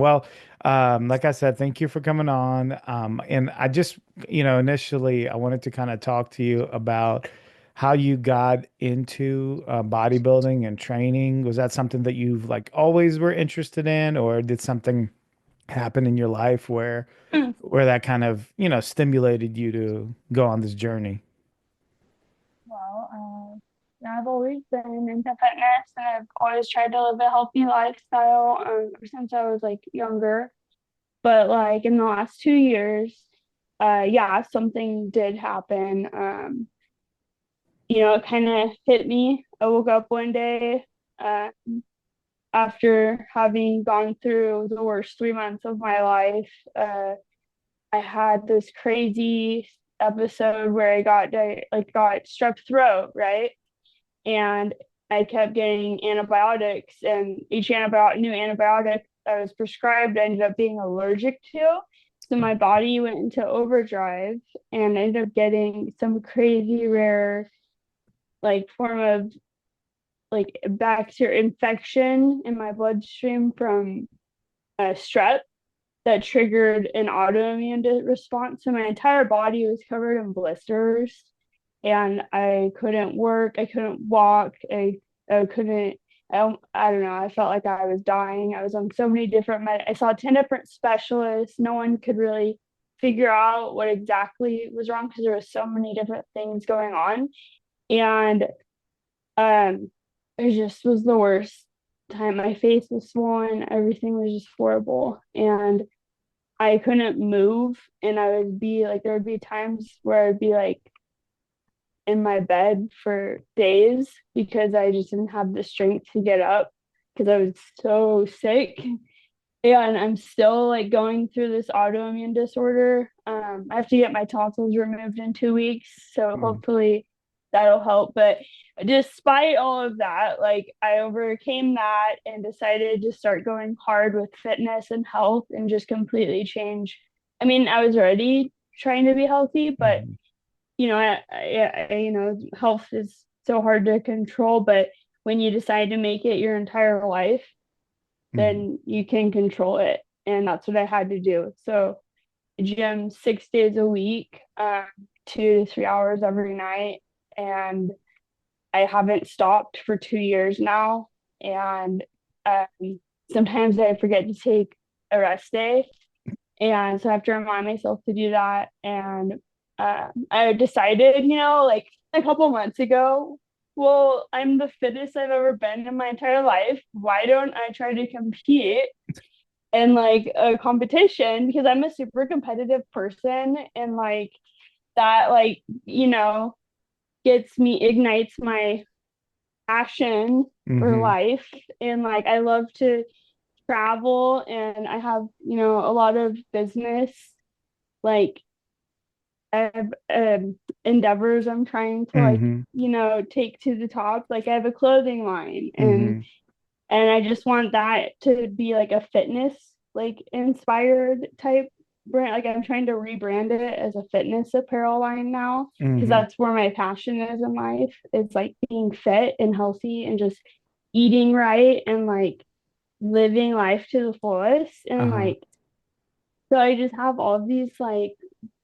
Awesome. Well, like I said, thank you for coming on. And I just, initially I wanted to kind of talk to you about how you got into bodybuilding and training. Was that something that you've like always were interested in, or did something happen in your life where that kind of, stimulated you to go on this journey? Well, yeah, I've always been into fitness and I've always tried to live a healthy lifestyle ever since I was like younger. But like in the last 2 years, yeah, something did happen. It kind of hit me. I woke up one day uh, after having gone through the worst 3 months of my life. I had this crazy episode where I got strep throat, right? And I kept getting antibiotics, and each new antibiotic I was prescribed, I ended up being allergic to. So my body went into overdrive and I ended up getting some crazy rare like form of like bacteria infection in my bloodstream from strep that triggered an autoimmune response. So my entire body was covered in blisters and I couldn't work, I couldn't walk, I couldn't, I don't know, I felt like I was dying. I was on so many I saw 10 different specialists. No one could really figure out what exactly was wrong because there was so many different things going on. And um, it just was the worst time. My face was swollen, everything was just horrible. And I couldn't move, and I would be like, there would be times where I'd be like in my bed for days because I just didn't have the strength to get up because I was so sick. Yeah, and I'm still like going through this autoimmune disorder. I have to get my tonsils removed in 2 weeks, so Mm. hopefully that'll help. But despite all of that, like I overcame that and decided to start going hard with fitness and health and just completely change. I mean, I was already trying to be healthy, but Mhm. health is so hard to control. But when you decide to make it your entire life, Mhm. then you can control it. And that's what I had to do. So, gym 6 days a week, 2 to 3 hours every night. And I haven't stopped for 2 years now. And um, sometimes I forget to take a rest day. And so I have to remind myself to do that. And I decided, like a couple months ago, well, I'm the fittest I've ever been in my entire life. Why don't I try to compete in like a competition? Because I'm a super competitive person and like that, like, ignites my passion for Mhm. life. And like, I love to travel and I have, a lot of business like I have endeavors I'm trying to like, Mhm. take to the top. Like I have a clothing line and Mhm. I just want that to be like a fitness like inspired type brand. Like I'm trying to rebrand it as a fitness apparel line now because Mhm. that's where my passion is in life. It's like being fit and healthy and just eating right and like living life to the fullest and Uh-huh. like so I just have all these like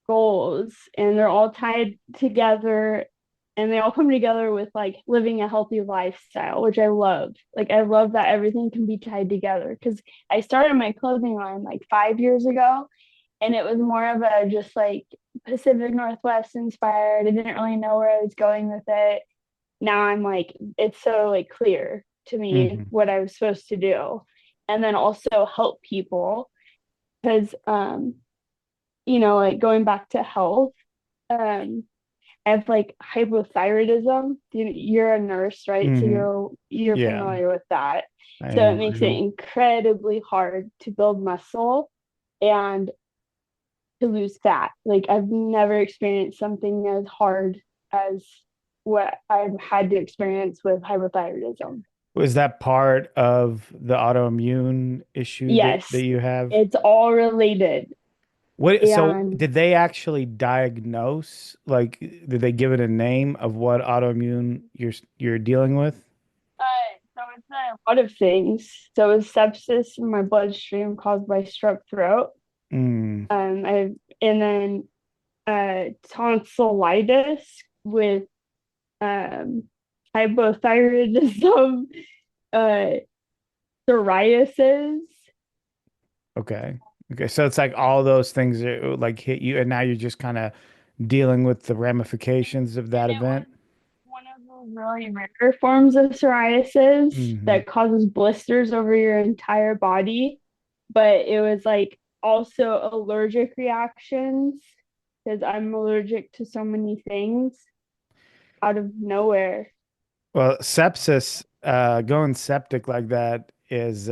goals and they're all tied together and they all come together with like living a healthy lifestyle, which I love. Like I love that everything can be tied together because I started my clothing line like 5 years ago and it was more of a just like Pacific Northwest inspired. I didn't really know where I was going with it. Now I'm like it's so like clear to me Mhm. what I was supposed to do. And then also help people because like going back to health, um, I have like hypothyroidism. You're a nurse, right? So Mhm. you're Yeah, familiar with that. I So it am. I makes it am. incredibly hard to build muscle and to lose fat. Like I've never experienced something as hard as what I've had to experience with hypothyroidism. Was that part of the autoimmune issue that Yes, you have? it's all related. So And did they actually diagnose, like, did they give it a name of what autoimmune you're dealing with? uh, so a lot of things. So it was sepsis in my bloodstream caused by strep throat. Mm, I and then tonsillitis with um hypothyroidism, uh psoriasis. okay. Okay. So it's like all those things are, like hit you, and now you're just kind of dealing with the ramifications of And that it was event. one of the really rare forms of psoriasis Hmm. that causes blisters over your entire body. But it was like also allergic reactions because I'm allergic to so many things out of nowhere. Well, sepsis, going septic like that is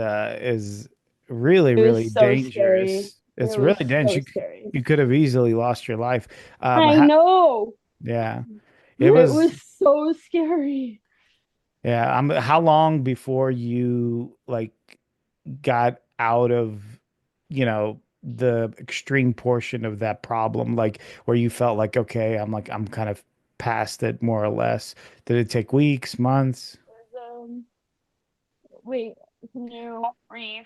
really, It was really so scary. dangerous. It It's was really dangerous. so scary. You could have easily lost your life. I Ha know. Yeah, it It was. was so scary. Yeah. How long before you like got out of, the extreme portion of that problem, like where you felt like, okay, I'm kind of past it more or less. Did it take weeks, months? Wait, can you rephrase?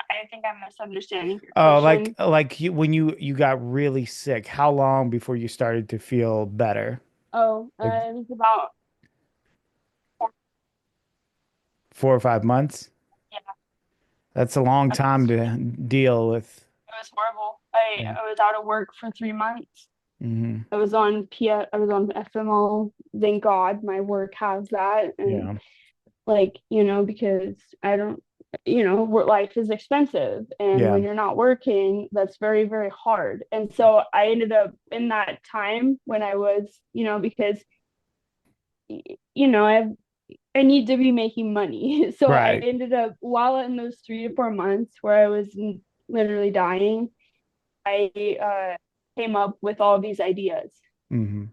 I think I'm misunderstanding your Oh, like question. when you got really sick, how long before you started to feel better? Oh, Like it was about 4 or 5 months? yeah, That's a long it time to deal with. was horrible. I Yeah. I was out of work for 3 months. Hmm. I was on FML. Thank God my work has that. And Yeah. like, because I don't, work life is expensive. And Yeah. when you're not working, that's very, very hard. And so I ended up in that time when I was, because, I need to be making money. So I Right. ended up, while in those 3 to 4 months where I was literally dying, I came up with all these ideas Hmm.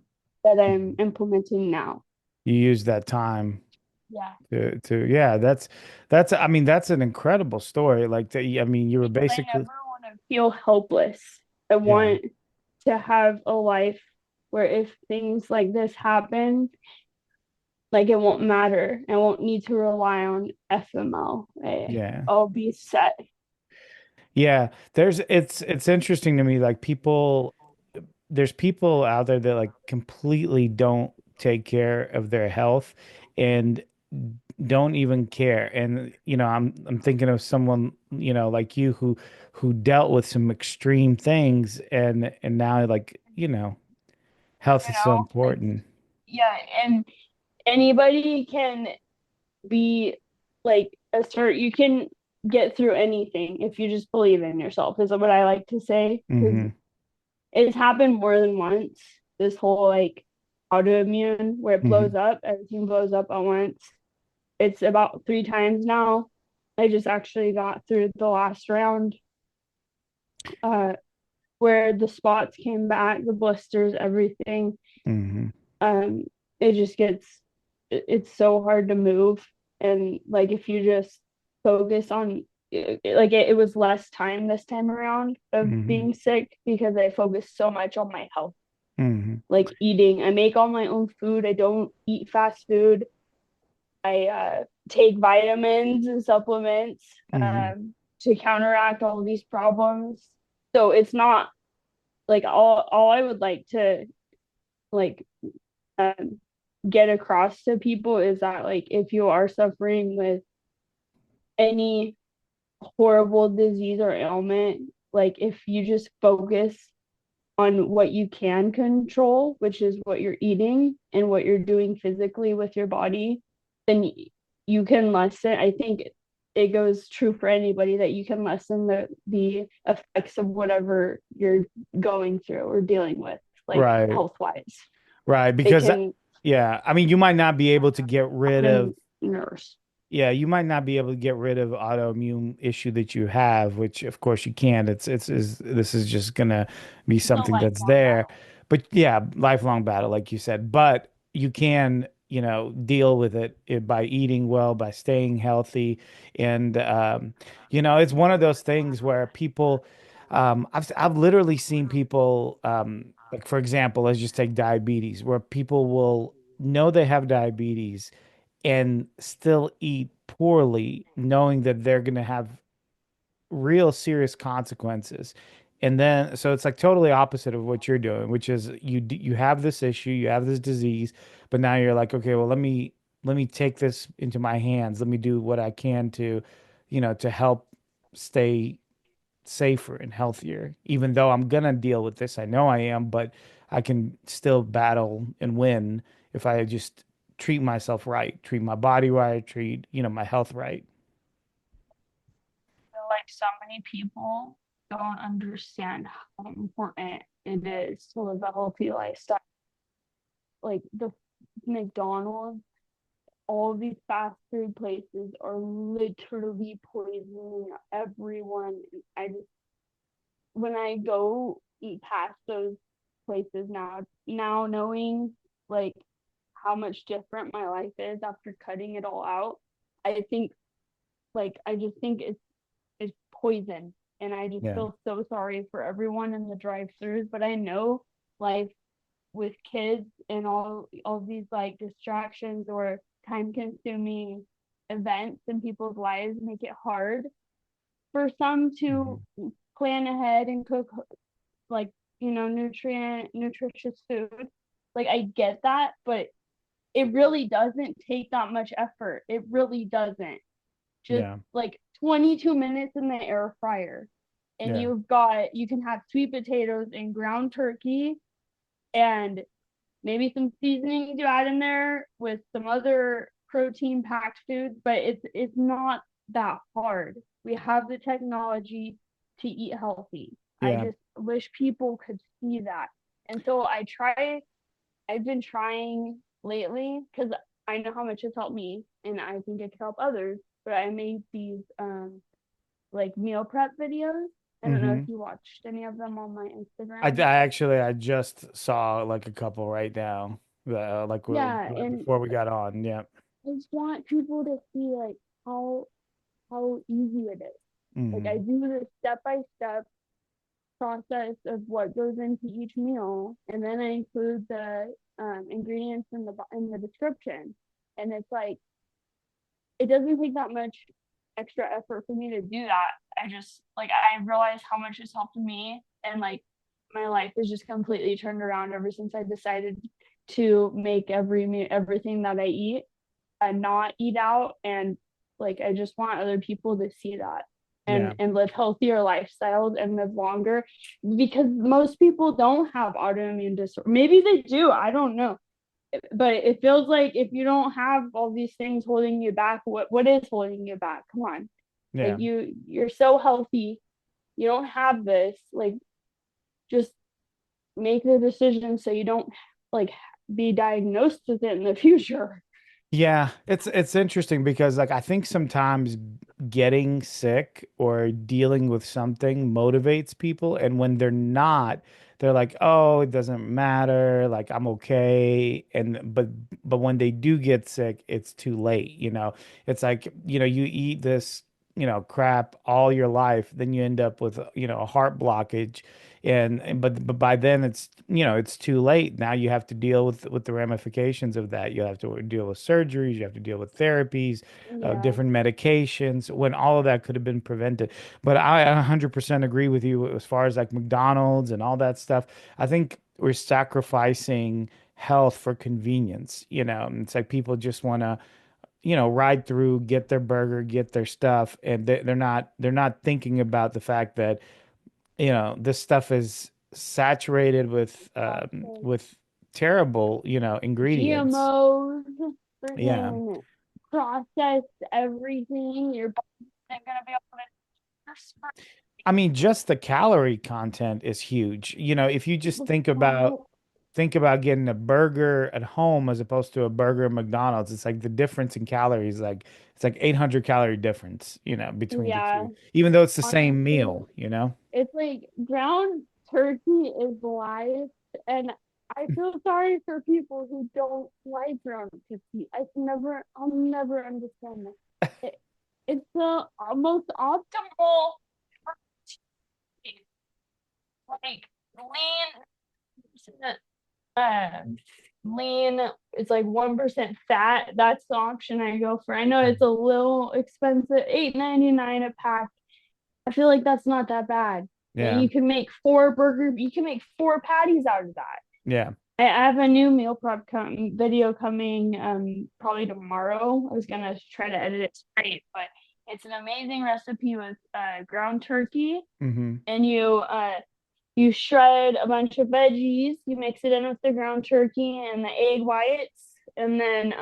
that I'm implementing now. You use that time Yeah. yeah, I mean, that's an incredible story. Like, I mean, you were Because I basically, never want to feel helpless. I yeah, want to have a life where if things like this happen, like it won't matter. I won't need to rely on FML. yeah. I'll be set. Yeah, it's interesting to me, like there's people out there that like completely don't take care of their health and don't even care. And I'm thinking of someone, like you who dealt with some extreme things, and now, like, health is so Like, important. yeah, and anybody can be like assert you can get through anything if you just believe in yourself, is what I like to say. Because Hmm. it's happened more than once. This whole like autoimmune where it blows Hmm. up, everything blows up at once. It's about 3 times now. I just actually got through the last round, uh, where the spots came back, the blisters, everything. Hmm. Um, it just gets it's so hard to move, and like if you just focus on it was less time this time around of Hmm. being sick because I focused so much on my health, Hmm. like eating. I make all my own food. I don't eat fast food. I take vitamins and supplements Hmm. to counteract all of these problems. So it's not like all I would like to like um, get across to people is that like if you are suffering with any horrible disease or ailment, like if you just focus on what you can control, which is what you're eating and what you're doing physically with your body, then you can lessen. I think it goes true for anybody that you can lessen the effects of whatever you're going through or dealing with, like Right. health wise. Right. It Because, can yeah, I mean, you might not be able to get rid of, and nurse. yeah, you might not be able to get rid of autoimmune issue that you have, which of course you can't. This is just gonna be It's a something that's lifelong there. battle. But yeah, lifelong battle, like you said. But you can, deal with it by eating well, by staying healthy. And it's one of those things where people, I've literally seen people, like, for example, let's just take diabetes, where people will know they have diabetes and still eat poorly, knowing that they're going to have real serious consequences. And then, so it's like totally opposite of what you're doing, which is you have this issue, you have this disease, but now you're like, okay, well, let me take this into my hands. Let me do what I can to, to help stay safer and healthier. Even though I'm gonna deal with this, I know I am, but I can still battle and win if I just treat myself right, treat my body right, treat, my health right. Feel like so many people don't understand how important it is to live a healthy lifestyle. Like the McDonald's, all these fast food places are literally poisoning everyone. I just, when I go eat past those places now knowing like how much different my life is after cutting it all out, I think I just think it's poison. And I just Yeah. feel so sorry for everyone in the drive-throughs. But I know life with kids and all these like distractions or time consuming events in people's lives make it hard for some to Mhm. plan ahead and cook like nutritious food. Like I get that, but it really doesn't take that much effort. It really doesn't. Just Yeah. like 22 minutes in the air fryer, and Yeah. you can have sweet potatoes and ground turkey and maybe some seasoning to add in there with some other protein packed foods, but it's not that hard. We have the technology to eat healthy. I Yeah. just wish people could see that. And so I've been trying lately because I know how much it's helped me and I think it could help others. But I made these like meal prep videos. I don't know if Hmm. you watched any of them on my I Instagram. actually I just saw like a couple right now, like Yeah, right and before we got on. Yeah. I just want people to see like how easy it is. Like I Hmm. do the step by step process of what goes into each meal, and then I include the ingredients in the description. And it's like it doesn't take that much extra effort for me to do that. I just like I realize how much it's helped me, and like my life is just completely turned around ever since I decided to make everything that I eat and not eat out. And like I just want other people to see that Yeah. and live healthier lifestyles and live longer, because most people don't have autoimmune disorder. Maybe they do, I don't know, but it feels like if you don't have all these things holding you back, what is holding you back? Come on. Like Yeah. you're so healthy, you don't have this. Like just make the decision so you don't like be diagnosed with it in the future. Yeah, it's interesting because like I think sometimes getting sick or dealing with something motivates people, and when they're not, they're like, "Oh, it doesn't matter, like I'm okay." And but when they do get sick, it's too late, you know. It's like, you eat this, crap all your life, then you end up with, a heart blockage but by then it's too late. Now you have to deal with the ramifications of that. You have to deal with surgeries, you have to deal with therapies, Yeah. different medications, when all of that could have been prevented. But I 100% agree with you as far as like McDonald's and all that stuff. I think we're sacrificing health for convenience. And it's like people just want to ride through, get their burger, get their stuff, and they're not thinking about the fact that this stuff is saturated with terrible, ingredients. GMOs, Yeah. freaking processed everything. Your body's not gonna be able to I mean, just the calorie content is huge. If you just so think about getting a burger at home as opposed to a burger at McDonald's, it's like the difference in calories, like it's like 800 calorie difference, between the yeah, two, even though it's the same honestly, meal. it's like ground turkey is life, and I feel sorry for people who don't like ground turkey. I'll never understand that. It's the most optimal like lean. lean. It's like 1% fat. That's the option I go for. I know it's a little expensive, 8.99 a pack. I feel like that's not that bad. And Yeah. you can make four burger, you can make four patties out of that. Yeah. I have a new meal prep video coming probably tomorrow. I was gonna try to edit it straight, but it's an amazing recipe with ground turkey, Hmm. and you shred a bunch of veggies, you mix it in with the ground turkey and the egg whites, and then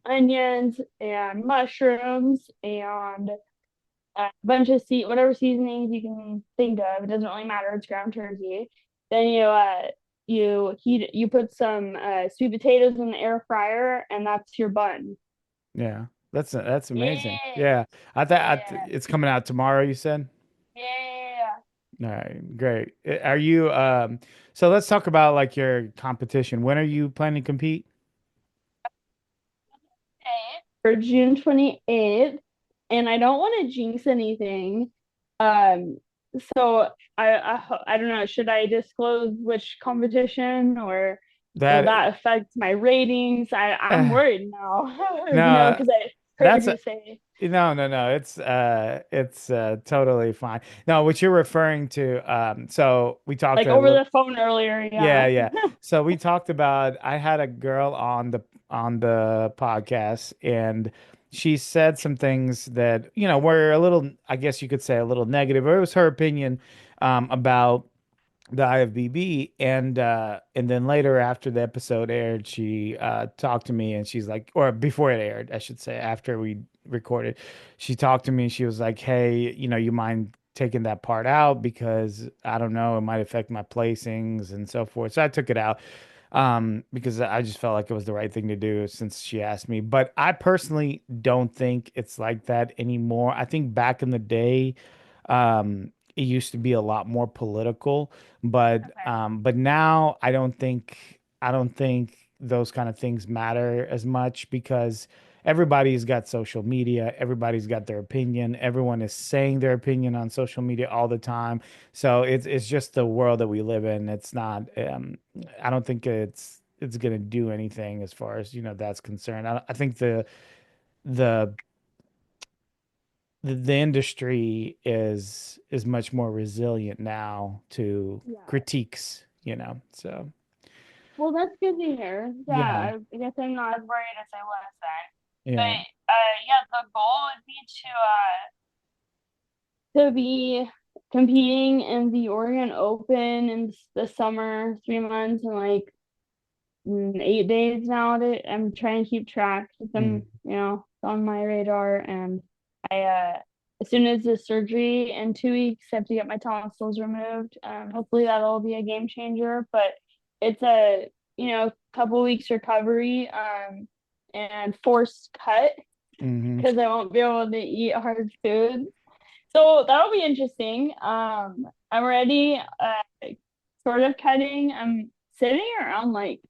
onions and mushrooms and a bunch of whatever seasonings you can think of. It doesn't really matter. It's ground turkey. Then you put some sweet potatoes in the air fryer, and that's your bun. Yeah. That's amazing. Yeah, Yeah. yeah, It's coming out tomorrow, you said? yeah. All right, great. Are you so let's talk about like your competition. When are you planning to compete? For June 28th, and I don't want to jinx anything. Um, so I don't know. Should I disclose which competition, or will That that affect my ratings? I'm uh, worried now. no, Because I heard that's you say no. It's totally fine. No, what you're referring to so we talked like a over little. the phone earlier. Yeah, Yeah. yeah. So we talked about I had a girl on the podcast and she said some things that, were a little, I guess you could say a little negative, or it was her opinion about the IFBB, and then later after the episode aired, she talked to me and she's like, or before it aired, I should say, after we recorded, she talked to me and she was like, "Hey, you mind taking that part out because I don't know, it might affect my placings and so forth." So I took it out because I just felt like it was the right thing to do since she asked me. But I personally don't think it's like that anymore. I think back in the day, it used to be a lot more political, but now I don't think those kind of things matter as much because everybody's got social media, everybody's got their opinion, everyone is saying their opinion on social media all the time. So it's just the world that we live in. It's not I don't think it's gonna do anything as far as that's concerned. I think the the industry is much more resilient now to Yeah. critiques, so Well, that's good to hear. Yeah, yeah. I guess I'm not as worried as I was then. Yeah. But yeah, the goal would be to be competing in the Oregon Open in the summer, 3 months, and like 8 days now. I'm trying to keep track. It's Mm. on my radar. And I, as soon as the surgery in 2 weeks, I have to get my tonsils removed. Hopefully that'll be a game changer. But it's a couple weeks recovery, and forced cut Hmm. because I won't be able to eat hard food. So that'll be interesting. I'm already sort of cutting. I'm sitting around like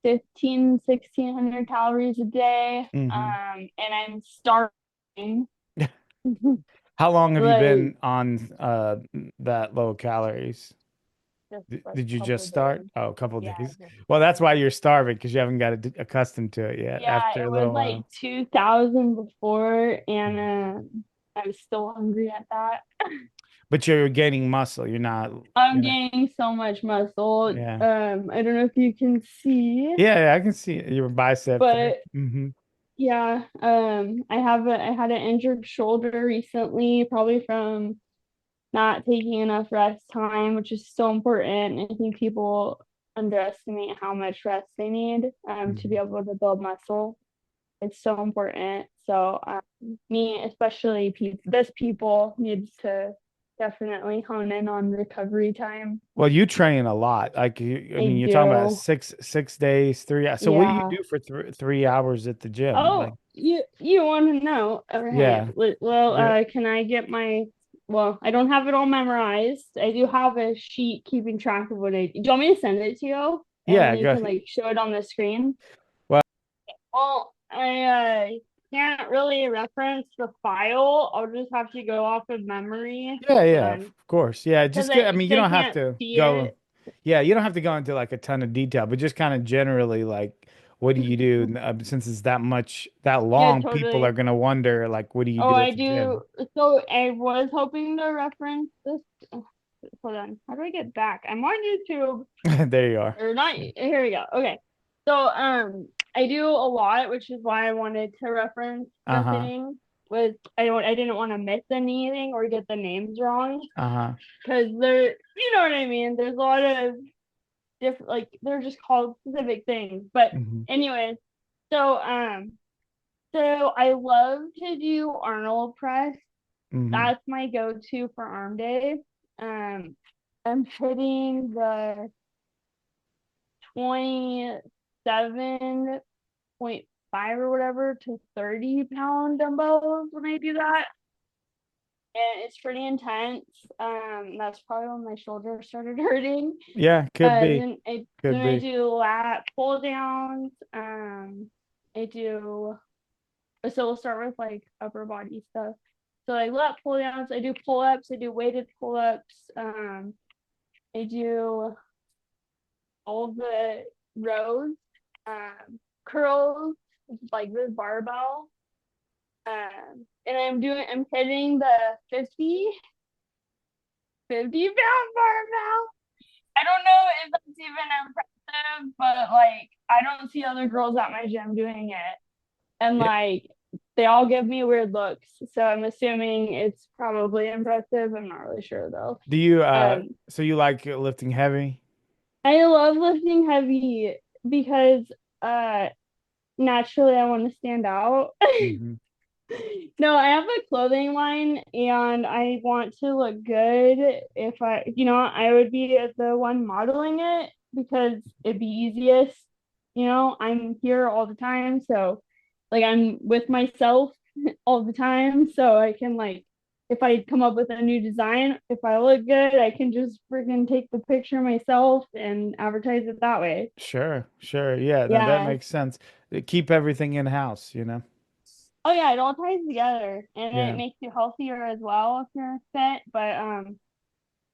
1,600 calories a day. Hmm. And I'm starving. How long have you Like been on that low calories? just like Did a you couple just of start? days. Oh, a couple of Yeah, days. just Well, that's why you're starving because you haven't got accustomed to it yet yeah, after it a was little like while. 2,000 before, and I was still hungry at that. But you're gaining muscle. You're not, I'm you know. gaining so much muscle. Yeah. I don't know if you can see, Yeah, yeah, I can see your bicep there. but Hmm. yeah, I had an injured shoulder recently, probably from not taking enough rest time, which is so important. I think people underestimate how much rest they need to be able to build muscle. It's so important. So me, especially this people needs to definitely hone in on recovery time. Well, you train a lot. Like I mean, I you're talking about do. six days, 3 hours. So what do you Yeah. do for 3 hours at the gym? Oh, Like, you want to know? Okay. yeah, Well, yeah, can I get my? Well, I don't have it all memorized. I do have a sheet keeping track of what I. Do you want me to send it to you, and then yeah. you Go. can like show it on the screen? Well, Well, I can't really reference the file. I'll just have to go off of memory, yeah, yeah. Of and course, yeah. because Just get. I mean, you I don't have can't to see go. it. Yeah, you don't have to go into like a ton of detail, but just kind of generally like what do you do? And, since it's that much that Yeah, long, people are totally. gonna wonder like what do you Oh, do I at the do. gym? So I was hoping to reference this. Hold on. How do I get back? I'm on YouTube. There you are. Or not. Here we go. Okay. So I do a lot, which is why I wanted to reference the Uh-huh. thing. Was I didn't want to miss anything or get the names wrong Uh-huh. because there, you know what I mean. There's a lot of different, like they're just called specific things. But Hmm. anyways, so so I love to do Arnold press. Hmm. That's my go-to for arm day. Um, I'm hitting the 27.5 or whatever to 30-pound dumbbells when I do that. And it's pretty intense. That's probably when my shoulders started hurting. Yeah, could be. Then Could I be. do lat pull downs. I do so we'll start with like upper body stuff. So like lat pull downs, I do pull ups, I do weighted pull ups. I do all the rows, curls, like this barbell. And I'm hitting the 50 pound barbell. I don't know if that's even impressive, but like I don't see other girls at my gym doing it. And Yeah. like they all give me weird looks. So I'm assuming it's probably impressive. I'm not really sure though. Do you Um, so you like lifting heavy? I love lifting heavy because uh naturally I want to stand out. Hmm. No, I have a clothing line and I want to look good. If I would be the one modeling it because it'd be easiest. I'm here all the time. So, like, I'm with myself all the time. So I can, like, if I come up with a new design, if I look good, I can just freaking take the picture myself and advertise it that way. Sure, sure. Yeah, no, that Yeah. makes sense. Keep everything in house, you know? Oh yeah, it all ties together and it Yeah. makes you healthier as well if you're fit. But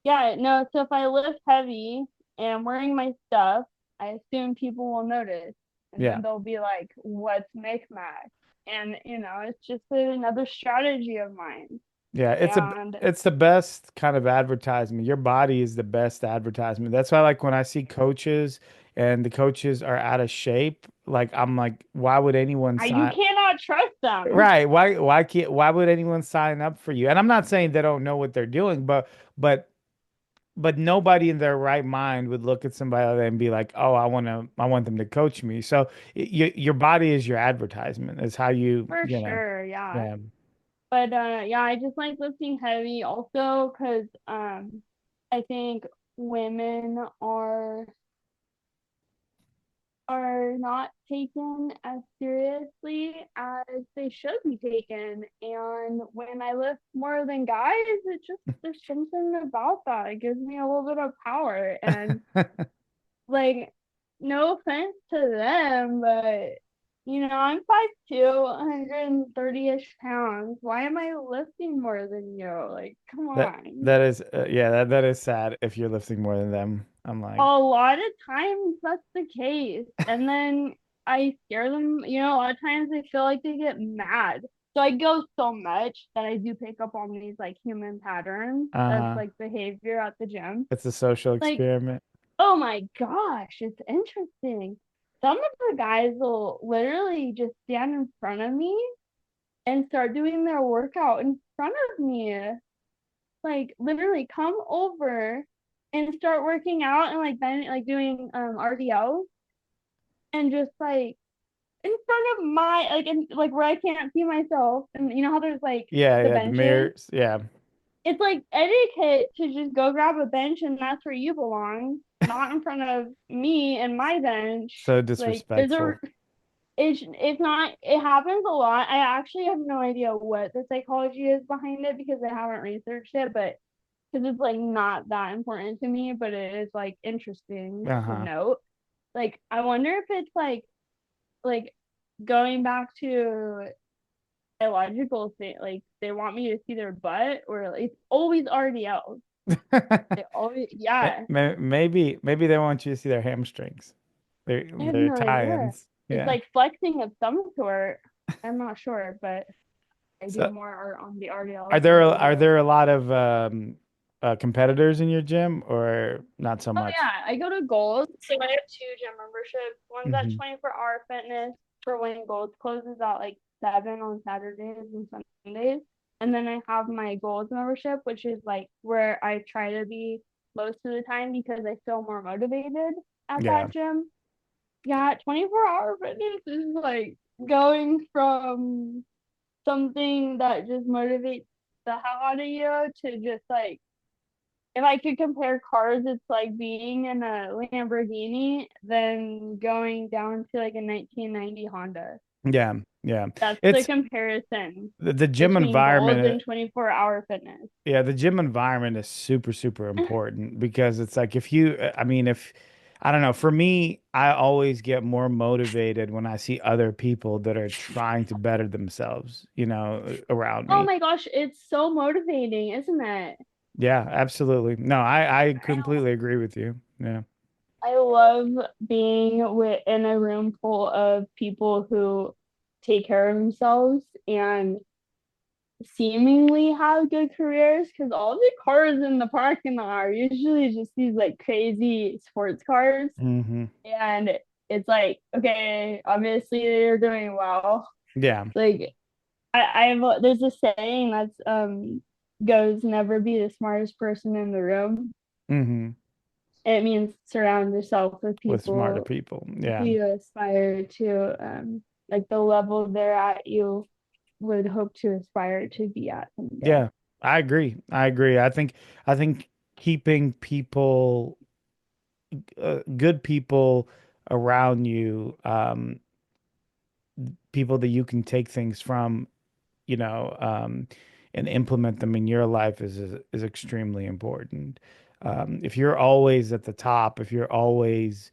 yeah, no, so if I lift heavy and I'm wearing my stuff, I assume people will notice. And Yeah. then they'll be like, what's Micmac? And it's just another strategy of mine. Yeah, And it's the best kind of advertisement. Your body is the best advertisement. That's why like when I see coaches and the coaches are out of shape, like I'm like, why would anyone you sign? cannot trust them. Right. Why would anyone sign up for you? And I'm not saying they don't know what they're doing, but but nobody in their right mind would look at somebody like that and be like, "Oh, I want them to coach me." So your body is your advertisement. Is how For you know. sure, yeah. Yeah. But yeah, I just like lifting heavy also because I think women are not taken as seriously as they should be taken. And when I lift more than guys, there's something about that. It gives me a little bit of power. And like, no offense to them, but I'm 5'2", 130-ish pounds. Why am I lifting more than you? Like, come That on. that is yeah, that is sad if you're lifting more than them. I'm A like, lot of times that's the case. And then I scare them, a lot of times I feel like they get mad. So I go so much that I do pick up on these like human patterns of uh-huh. like behavior at the gym. It's a social Like, experiment. oh my gosh, it's interesting. Some of the guys will literally just stand in front of me and start doing their workout in front of me. Like literally come over and start working out and like then like doing RDL and just like in front of my like in like where I can't see myself and you know how there's like Yeah, the yeah, the benches. mirrors. Yeah. It's like etiquette to just go grab a bench and that's where you belong, not in front of me and my bench. So Like there's a disrespectful. it's not it happens a lot. I actually have no idea what the psychology is behind it because I haven't researched it, but because it's like not that important to me, but it is like interesting to Uh-huh. note. Like I wonder if it's like going back to a logical thing, like they want me to see their butt or like, it's always RDLs. They always, yeah, Maybe they want you to see their hamstrings, I have their no idea. tie-ins. It's Yeah. like flexing of some sort. I'm not sure, but I do So more art on the RDL side are of. there a lot of competitors in your gym or not so Oh much? yeah, I go to Gold. So I have two gym memberships. One's at Hmm. 24-hour fitness for when Gold closes at like 7 on Saturdays and Sundays. And then I have my Gold membership, which is like where I try to be most of the time because I feel more motivated at Yeah. that gym. Yeah, 24-hour fitness is like going from something that just motivates the hell out of you to just like if I could compare cars, it's like being in a Lamborghini, then going down to like a 1990 Honda. Yeah. Yeah. That's the It's comparison the gym between Gold environment. and 24-hour fitness. Yeah, the gym environment is super, super important because it's like if you, I mean, if I don't know, for me, I always get more motivated when I see other people that are trying to better themselves, around Oh me. my gosh, it's so motivating, isn't it? Yeah, absolutely. No, I completely agree with you. Yeah. I love being in a room full of people who take care of themselves and seemingly have good careers because all the cars in the parking lot are usually just these like crazy sports cars. Hmm. And it's like, okay, obviously they're doing well. Yeah. Like I've there's a saying that's goes never be the smartest person in the room. Hmm. It means surround yourself with With smarter people people. who Yeah. you aspire to like the level they're at you would hope to aspire to be at someday. Yeah. I agree. I agree. I think keeping people good people around you, people that you can take things from, you know, um, and implement them in your life is extremely important. If you're always at the top, if you're always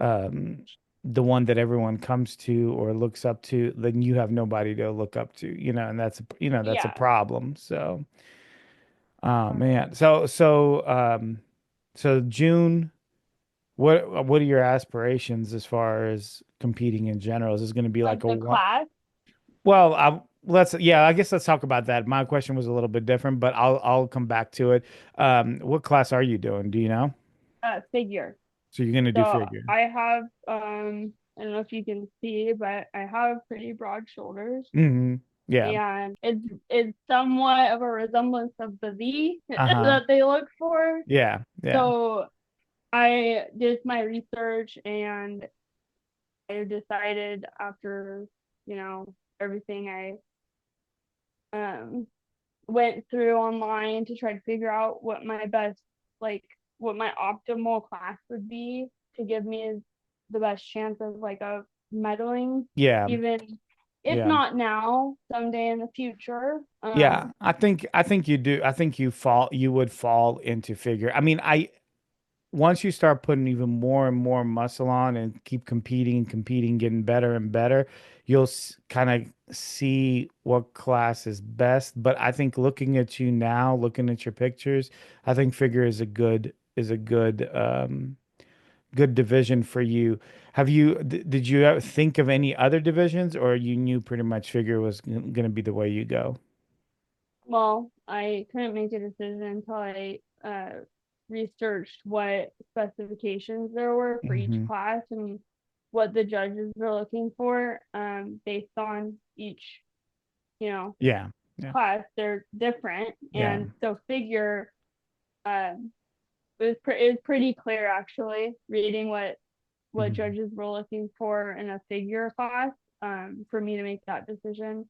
um, the one that everyone comes to or looks up to, then you have nobody to look up to, and that's a Yeah. problem. So, oh man, 100%. so June. What are your aspirations as far as competing in general? Is this going to be like Like a the one? class Well, I guess let's talk about that. My question was a little bit different, but I'll come back to it. What class are you doing? Do you know? figure. So you're going to do So figure. I have I don't know if you can see, but I have pretty broad shoulders Hmm. Yeah. and it's somewhat of a resemblance of the V Uh-huh. that they look for. Yeah. Yeah. So I did my research and I decided after, you know, everything I um went through online to try to figure out what my best, like, what my optimal class would be to give me the best chance of like a medaling, Yeah. even if Yeah. not now, someday in the future. Yeah. I think you do. I think you would fall into figure. I mean, I once you start putting even more and more muscle on and keep competing and competing, getting better and better, you'll kind of see what class is best. But I think looking at you now, looking at your pictures, I think figure is a good division for you. Did you ever think of any other divisions, or you knew pretty much figure was going to be the way you go? Well, I couldn't make a decision until I researched what specifications there were for each Hmm. class and what the judges were looking for based on each, you know, Yeah. Yeah. class. They're different. Yeah. And so figure um, it was pretty clear actually reading what Hmm. judges were looking for in a figure class for me to make that decision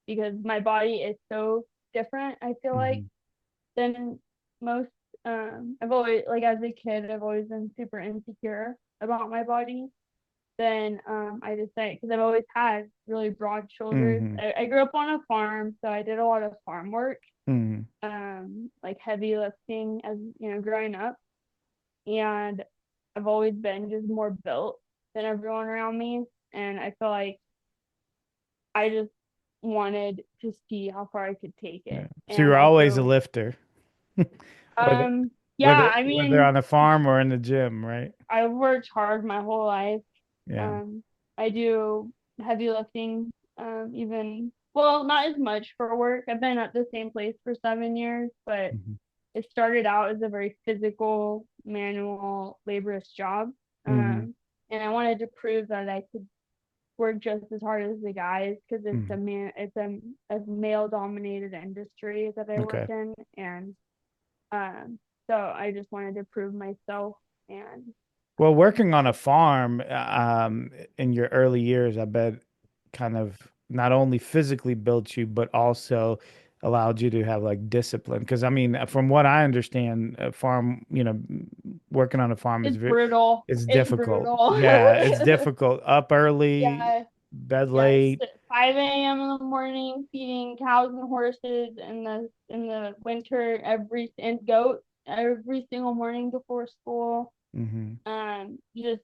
because my body is so different, I feel like, Hmm. than most. I've always, like, as a kid, I've always been super insecure about my body. Then I decided, because I've always had really broad shoulders. Hmm. I grew up on a farm, so I did a lot of farm work, Hmm. like heavy lifting as growing up. And I've always been just more built than everyone around me. And I feel like I just wanted to see how far I could take Yeah. it. So And you're always a also, lifter. Whether Yeah, I whether mean, on a farm or in the gym, right? I've worked hard my whole life. Yeah. Um, I do heavy lifting, even, well, not as much for work. I've been at the same place for 7 years, but Hmm. it started out as a very physical, manual, laborious job. Hmm. And I wanted to prove that I could work just as hard as the guys because Hmm. it's a male dominated industry that I work Okay. in, and so I just wanted to prove myself, and Well, working on a farm, in your early years, I bet kind of not only physically built you, but also allowed you to have like discipline. Because I mean, from what I understand, a farm, working on a farm is it's very, brutal. it's It's difficult. brutal. Yeah, it's difficult. Up early, Yeah. bed Yes, late. 5 a.m. in the morning, feeding cows and horses in the winter, and goats every single morning before school. Hmm. Just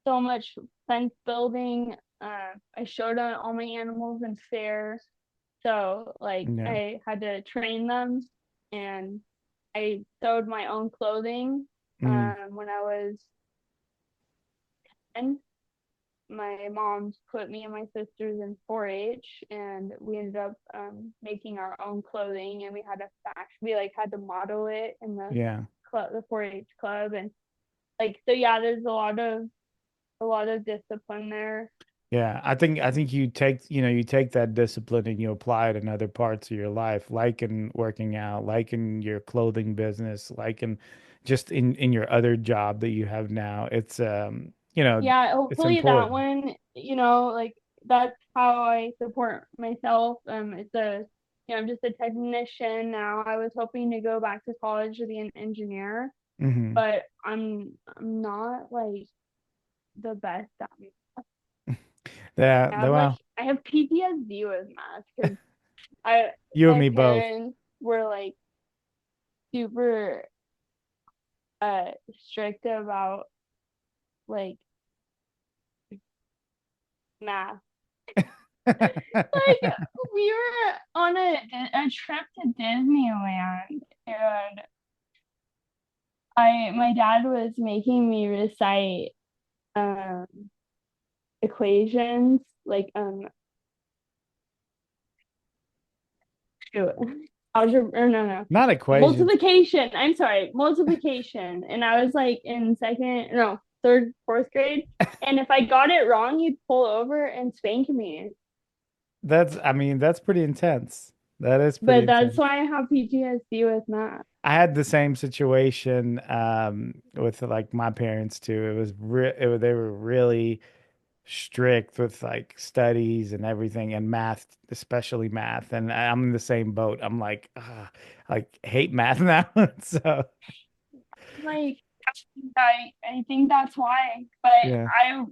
so much fence building. I showed on all my animals in fair, so like Yeah, I had to train them, and I sewed my own clothing. mm, When I was 10, my mom put me and my sisters in 4-H, and we ended up making our own clothing, and we had a fashion. We like had to model it in yeah. the 4-H club, and like so. Yeah, there's a lot of discipline there. Yeah, I think you take that discipline and you apply it in other parts of your life, like in working out, like in your clothing business, like in just in your other job that you have now. It's Yeah, it's hopefully that important. one, like that's how I support myself. It's a, I'm just a technician now. I was hoping to go back to college to be an engineer, Hmm. but I'm not like the best at math. Yeah, well, I have PTSD with math because I you and my me both. parents were like super strict about like math. Like we were on a trip to Disneyland, and I my dad was making me recite um equations, like shoot, algebra, or no, Not equations. multiplication. I'm sorry, multiplication. And I was like in second, no, third, fourth grade. And if I got it wrong, he'd pull over and spank me. I mean, that's pretty intense. That is pretty But that's intense. why I have PTSD with math. I had the same situation with like my parents too. They were really strict with like studies and everything and math, especially math. And I'm in the same boat. I'm like, like hate math now. So Like I think that's why. But yeah.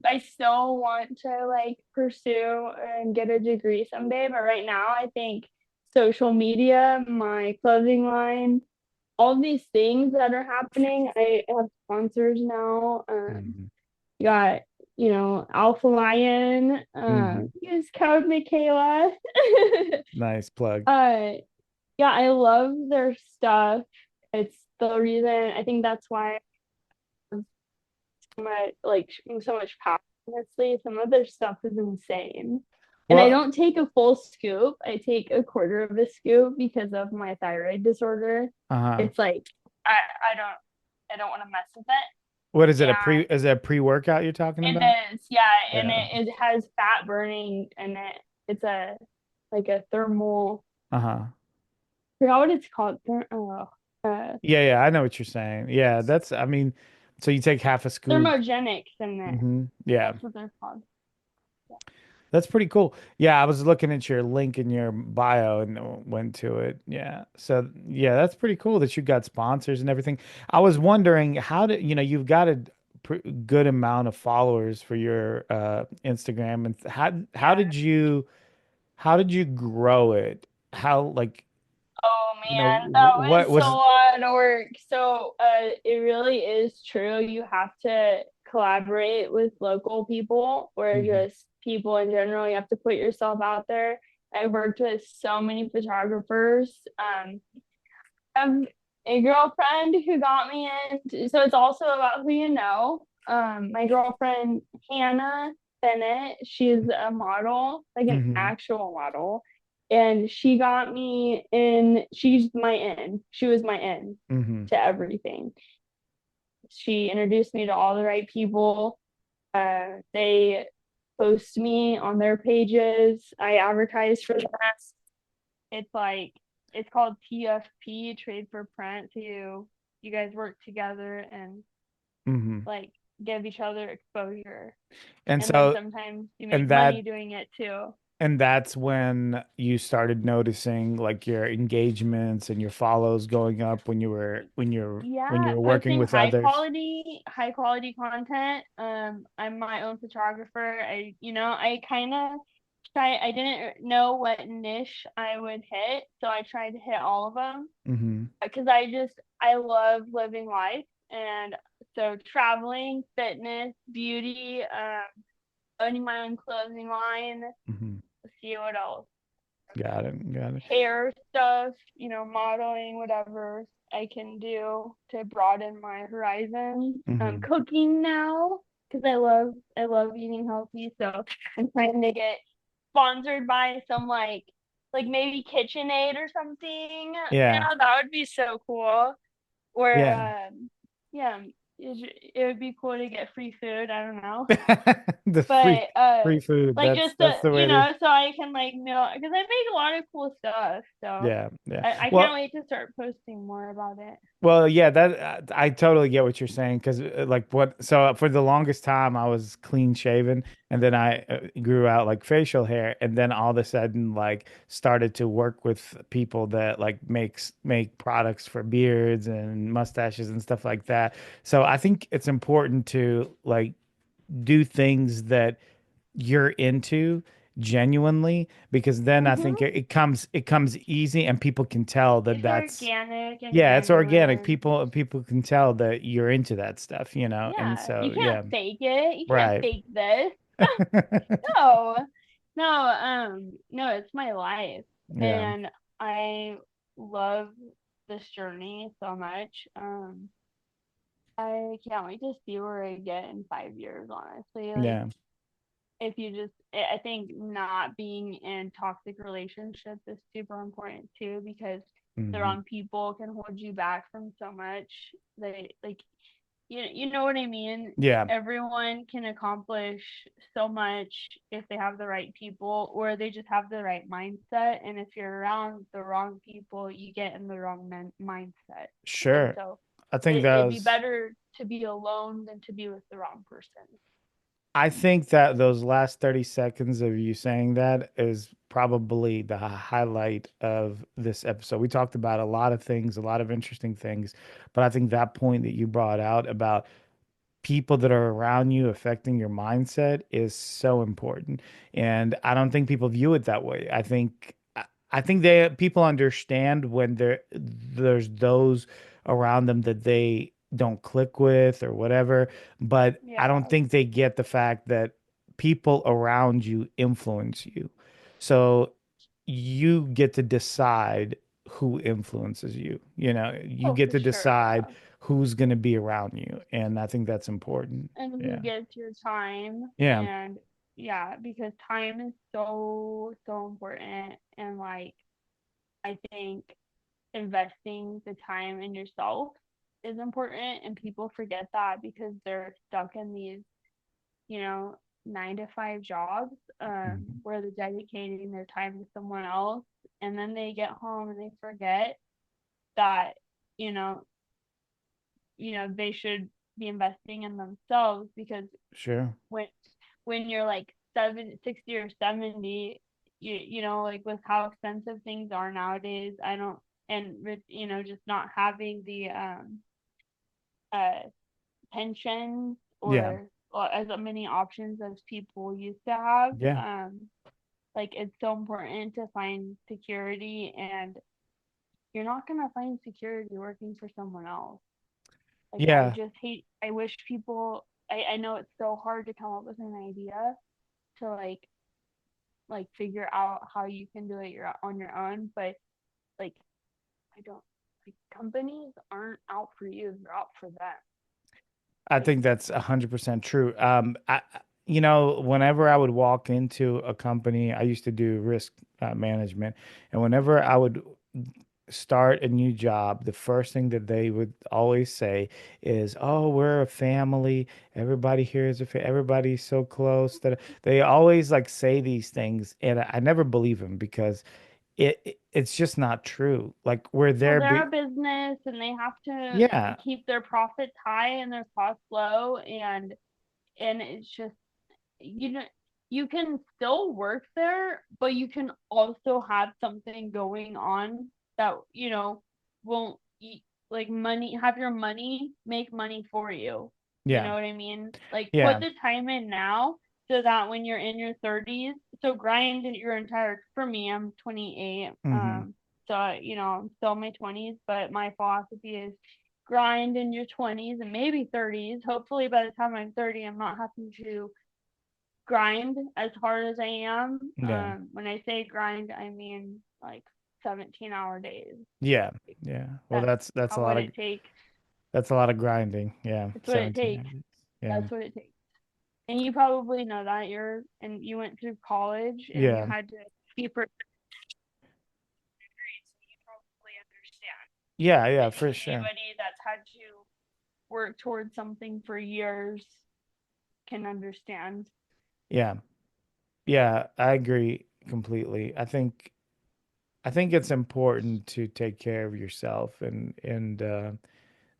I still want to like pursue and get a degree someday. But right now I think social media, my clothing line, all these things that are happening. I have sponsors now. Hmm. You got, Alpha Lion, Hmm. use code Mikaela. Nice plug. uh yeah, I love their stuff. It's the reason I think that's why much like so much power. Honestly, some of their stuff is insane. And I Well, don't take a full scoop. I take a quarter of a scoop because of my thyroid disorder. uh-huh. It's like I I don't I don't want to mess with it. What is it? And Is it a pre-workout you're talking it about? is, yeah, and Yeah. it has fat burning in it. It's a like a thermal, Uh-huh. I forgot what it's called. Yeah, yeah, I know what you're saying. Yeah, I mean, so you take half a scoop. Thermogenics in it. Yeah. That's what they're called. Yeah. That's pretty cool. Yeah, I was looking at your link in your bio and went to it. Yeah. So, yeah, that's pretty cool that you got sponsors and everything. I was wondering you've got a good amount of followers for your Instagram, and Yeah. how did you grow it? How like, Oh man, that what was a was lot of work. So, it really is true. You have to collaborate with local people or Mhm. just people in general. You have to put yourself out there. I've worked with so many photographers. Um, a girlfriend who got me into, so it's also about who you know. My girlfriend Hannah Bennett, she's a model, like an Hmm. actual model, and she got me in. She's my in. She was my in Hmm. to everything. She introduced me to all the right people. They post me on their pages. I advertise for them. It's like it's called TFP, trade for print. So you guys work together and Hmm. like give each other exposure. And And then so, sometimes you and make money that, doing it too. and that's when you started noticing like your engagements and your follows going up when Yeah, you were working posting with others. high quality content. I'm my own photographer. I kind of I didn't know what niche I would hit, so I tried to hit all of them Hmm. because I love living life, and so traveling, fitness, beauty, owning my own clothing line. Hmm. Let's see what else. Got it. Got it. Hair stuff, modeling, whatever I can do to broaden my horizons. Hmm. Cooking now because I love eating healthy, so I'm trying to get sponsored by some like maybe KitchenAid or something. Yeah. That would be so cool. Or Yeah. yeah, it would be cool to get free food. I don't know, The free but free food. like That's just that's the way to. so I can like meal because I make a lot of cool stuff. So Yeah, yeah. I can't Well, wait to start posting more about it. yeah, that I totally get what you're saying because like what so for the longest time I was clean shaven and then I grew out like facial hair and then all of a sudden like started to work with people that like make products for beards and mustaches and stuff like that. So I think it's important to like do things that you're into genuinely because then I think Mm-hmm. it comes easy and people can tell that It's that's organic and yeah, it's organic. genuine. People can tell that you're into that stuff, you know? And Yeah, you so can't yeah, fake it. You can't right. fake this. No, no, it's my life, Yeah. and I love this journey so much. I can't wait to see where I get in 5 years, honestly. Like, Yeah. if you just, I think not being in toxic relationships is super important too, because the Hmm. wrong people can hold you back from so much. They, like, you know what I mean? Yeah. Everyone can accomplish so much if they have the right people or they just have the right mindset. And if you're around the wrong people, you get in the wrong mindset. And Sure. so I think it'd be those better to be alone than to be with the wrong person. I think that those last 30 seconds of you saying that is probably the highlight of this episode. We talked about a lot of things, a lot of interesting things, but I think that point that you brought out about people that are around you affecting your mindset is so important. And I don't think people view it that way. I think they people understand when there's those around them that they don't click with or whatever, but I don't Yeah. think they get the fact that people around you influence you. So you get to decide who influences you. You know, you Oh, get for to sure. decide Yeah. who's going to be around you. And I think that's important. And who Yeah. gets your time. Yeah. And yeah, because time is so, so important. And like, I think investing the time in yourself is important. And people forget that because they're stuck in these, you know, 9 to 5 jobs Mhm. where they're dedicating their time to someone else. And then they get home and they forget that, you know, they should be investing in themselves because Sure. when you're like 60 or 70, like with how expensive things are nowadays, I don't and with just not having the uh pensions Yeah. or as many options as people used to have, Yeah. like it's so important to find security, and you're not going to find security working for someone else. Like, I Yeah. just hate, I wish people, I know it's so hard to come up with an idea to figure out how you can do it on your own, but like I don't companies aren't out for you, they're out for them. I Like, think that's 100% true. Whenever I would walk into a company, I used to do risk management, and whenever I would start a new job, the first thing that they would always say is, "Oh, we're a family. Everybody here is everybody's so close." That they always like say these things, and I never believe them because it's just not true. Like we're well, there, they're a be business and they have to yeah, keep their profits high and their costs low, and it's just, you know, you can still work there, but you can also have something going on that, won't eat like money, have your money make money for you. You yeah, know what I mean? Like put yeah, the time in now so that when you're in your 30s, so grind your entire, for me, I'm 28. hmm So, I'm still in my 20s, but my philosophy is grind in your 20s and maybe 30s. Hopefully by the time I'm 30, I'm not having to grind as hard as I am. yeah. When I say grind, I mean like 17-hour days. Yeah. Yeah. Well, That's that's a how lot what of it takes. grinding. Yeah. It's what it 17 takes. hours. Yeah. That's what it takes. And you probably know that and you went through college and you Yeah. had to be for degrees, so you probably understand. Yeah, yeah, And for sure. anybody that's had to work towards something for years can understand. Yeah. Yeah, I agree completely. I think it's important to take care of yourself and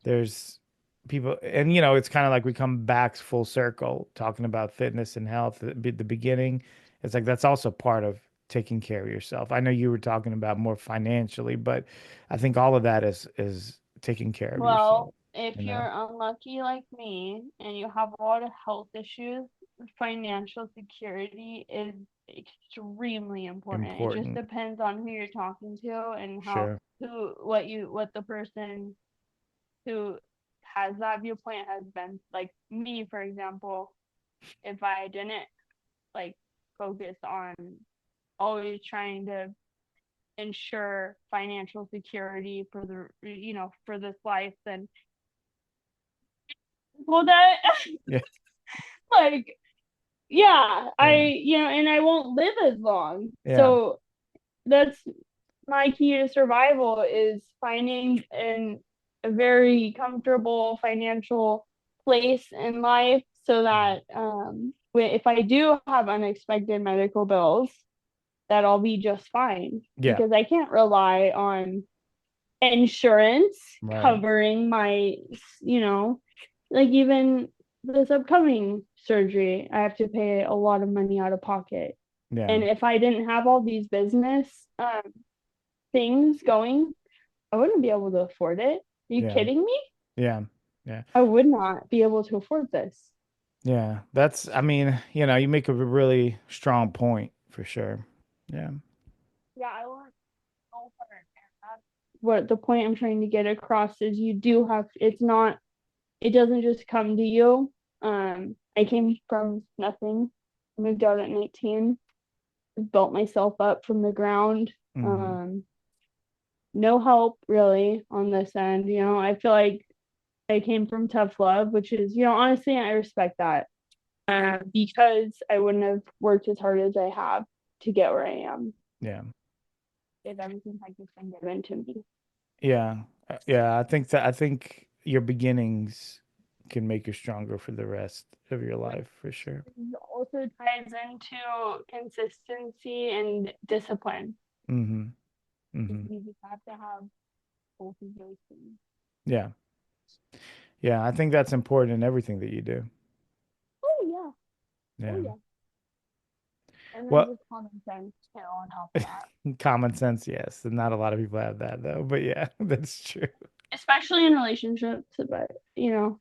there's people and it's kind of like we come back full circle talking about fitness and health at the beginning. It's like that's also part of taking care of yourself. I know you were talking about more financially, but I think all of that is taking care of yourself, Well, if you you're know, unlucky like me and you have a lot of health issues, financial security is extremely important. It just important. depends on who you're talking to and Sure. what the person who has that viewpoint has been. Like me, for example, if I didn't like focus on always trying to ensure financial security for for this life, then well that Yeah. like, yeah, Yeah. and I won't live as long. Yeah. So that's my key to survival, is finding a very comfortable financial place in life so that if I do have unexpected medical bills, that I'll be just fine, Yeah. because I can't rely on insurance Right. covering my, you know, like even this upcoming surgery, I have to pay a lot of money out of pocket. Yeah. And if I didn't have all these business things going, I wouldn't be able to afford it. Are you Yeah. kidding me? Yeah. Yeah. I would not be able to afford this. Yeah. That's, I mean, you make a really strong point for sure. Yeah. Yeah, I want so hard. What the point I'm trying to get across is, you do have, it's not, it doesn't just come to you. I came from nothing, moved out at 19, built myself up from the ground. hmm Um, no help really on this end. I feel like I came from tough love, which is, honestly, I respect that. Because I wouldn't have worked as hard as I have to get where I am Yeah. if everything had just been given to me. Yeah. Yeah. I think your beginnings can make you stronger for the rest of your But life for sure. it also ties into consistency and discipline. hmm hmm You just have to have both of those things. Yeah. Yeah. I think that's important in everything that you do. Oh yeah. Oh Yeah. yeah. And then Well, just common sense too on top of that. common sense, yes. Not a lot of people have that though, but yeah, that's true. Especially in relationships, but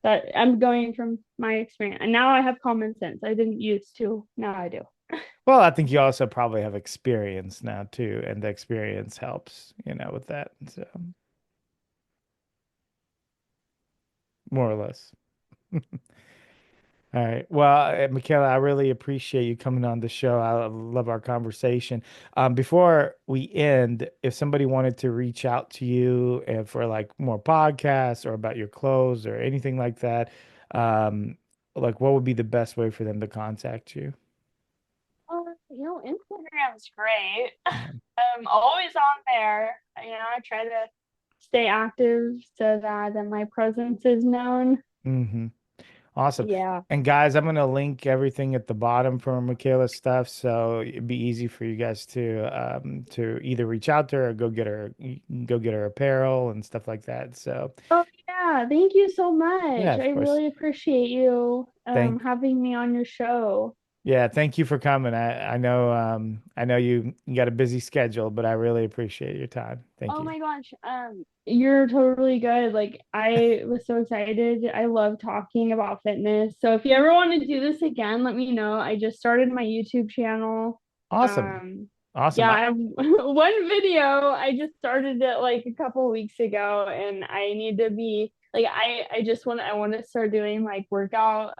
that I'm going from my experience. And now I have common sense. I didn't used to. Now I do. Well, I think you also probably have experience now too, and the experience helps, with that. So more or less. All right. Well, Mikaela, I really appreciate you coming on the show. I love our conversation. Before we end, if somebody wanted to reach out to you and for like more podcasts or about your clothes or anything like that, um, like what would be the best way for them to contact you? Instagram's great. Yeah. I'm always on there. I try to stay active so that my presence is known. hmm Awesome. Yeah. And guys, I'm gonna link everything at the bottom for Michaela's stuff, so it'd be easy for you guys to either reach out to her or go get her apparel and stuff like that. So Oh yeah, thank you so yeah, much. of I course. really appreciate you Thank having me on your show. yeah, thank you for coming. I know you got a busy schedule, but I really appreciate your time. Thank Oh you. my gosh, you're totally good. Like I was so excited. I love talking about fitness. So if you ever want to do this again, let me know. I just started my YouTube channel. Awesome. Um, Awesome. yeah, I have one video. I just started it like a couple weeks ago, and I need to be like I want to start doing like workout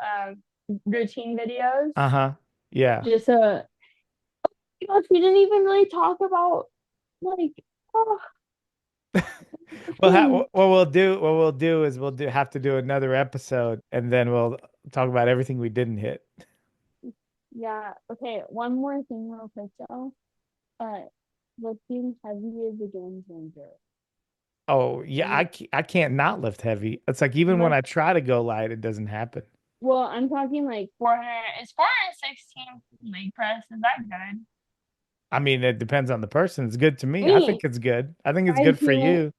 routine videos. Uh-huh. Yeah. Just gosh, we didn't even really talk about like oh, Well, things. what we'll do is we'll do have to do another episode and then we'll talk about everything we didn't hit. Yeah. Okay. One more thing, real quick, though. Uh, lifting heavy is a game changer. Oh, yeah, And I can't not lift heavy. It's like even when lift. I try to go light, it doesn't happen. Well, I'm talking like 400. Is 416 leg press? Is that good? I mean, it depends on the person. It's good to I me. I think mean, it's good. I think it's I good for feel. you.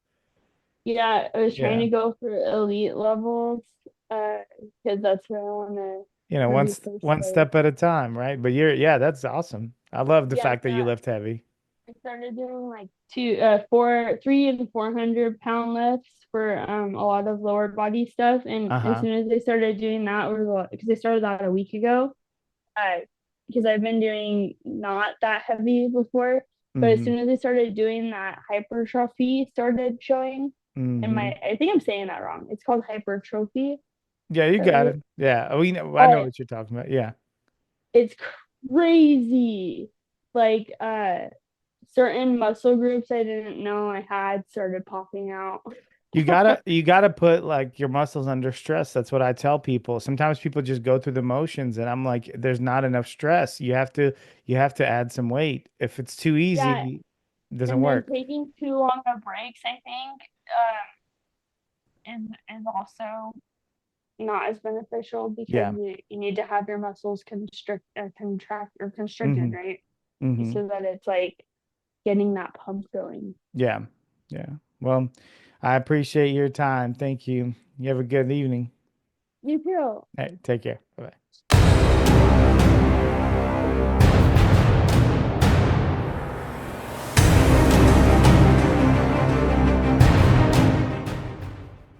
Yeah, I was trying Yeah. to go for elite levels. Uh, because that's where I You know, want to be first one place. step at a time, right? But yeah, that's awesome. I love the Yeah. fact that you lift heavy. I started doing like 3 and 400 pound lifts for a lot of lower body stuff. And as Uh-huh. soon as I started doing that, because I started that a week ago, uh, because I've been doing not that heavy before. But as Mm-hmm. soon as I started doing that, hypertrophy started showing. And Mm-hmm. I think I'm saying that wrong. It's called hypertrophy. Is Yeah, you that got right? it. Yeah. I know Oh, what you're talking about. Yeah. it's crazy. Like certain muscle groups I didn't know I had started popping out. You gotta put like your muscles under stress. That's what I tell people. Sometimes people just go through the motions and I'm like, there's not enough stress. You have to add some weight. If it's too Yeah, easy, it doesn't and then work. taking too long of breaks, I think, is also not as beneficial because Yeah. you need to have your muscles contract or hmm constricted, right? hmm So that it's like getting that pump going. Yeah. Yeah. Well, I appreciate your time. Thank you. You have a good evening. You too. All right, take care. Bye.